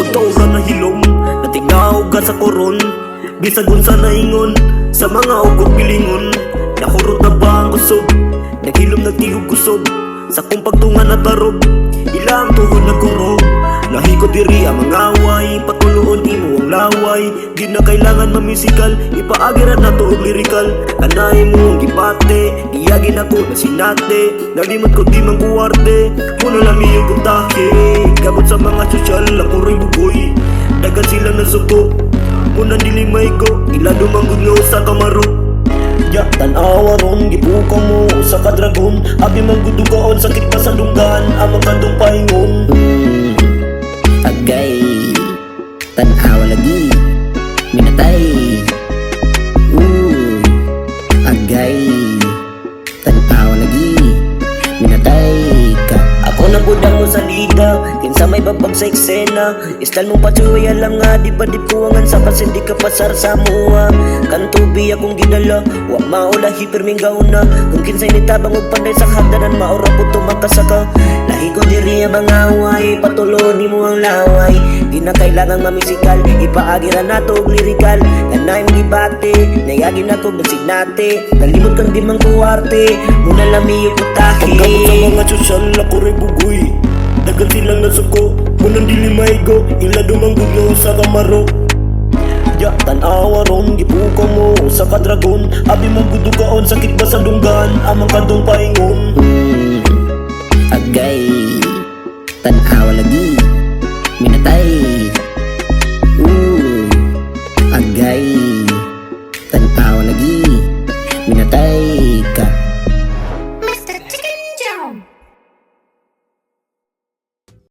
Pagkaura na hilom, natingaw ka sa koron. Bisagon sa naingon, sa mga ugod pilingon. Nakurot na ba ang kusob, naghilom nagtihog kusob. Sa kong pagtungan at tarob, ilang tuhod na kurog. Nahiko diri ang mga away, patuloon imo ang laway. Di na kailangan mamisikal, ipaagiran na to og lirikal. Kanay mo ang gipate, iyagin ako na sinate. Nalimot ko di mang kuwarte, puno lang iyong kontahe. Gabot sa mga sosyal, ako rin bugoy. Dagan silang nasuko, munang dilimay ko. Ila dumanggod nga sa kamaro. Ya, tanawa ron, gipuka mo sa kadragon. Abi manggudugaon, sakit pa sa lunggan. Amang kandong pahingon. Agay, tanawa lagi, minatay. Agay, tanawa lagi, minatay ka. Ako na budang mo sa lida, kinsa may babag sa eksena. Istal mo patsuway alam nga, di ba di puwangan sa pasin di ka pasar sa mua. Kantubi akong gidala, wa maula hiperming gauna. Kung kinsay nitabang og panday sa hagdanan, maura po tumakasaka. Lahi ko diri ang mga away, patulo ni mo ang laway. Di na kailangang mamisikal, ipaagiran nato og lirikal. Kanay mong ibate, nayagin ako basig nate. Nalimot kang di mang kuwarte, muna lami yung putahe. Pagkabot sa mga sosyal, ako rin bugoy. Dagan silang nasuko, munang dilimay go. Ila dumanggod nga sa kamaro. Ya, tanawa ron, gipuka mo sa kadragon. Abi mong gudugaon, sakit ba sa dunggan. Amang kandong pahingon. Agay, tanawa lagi, minatay.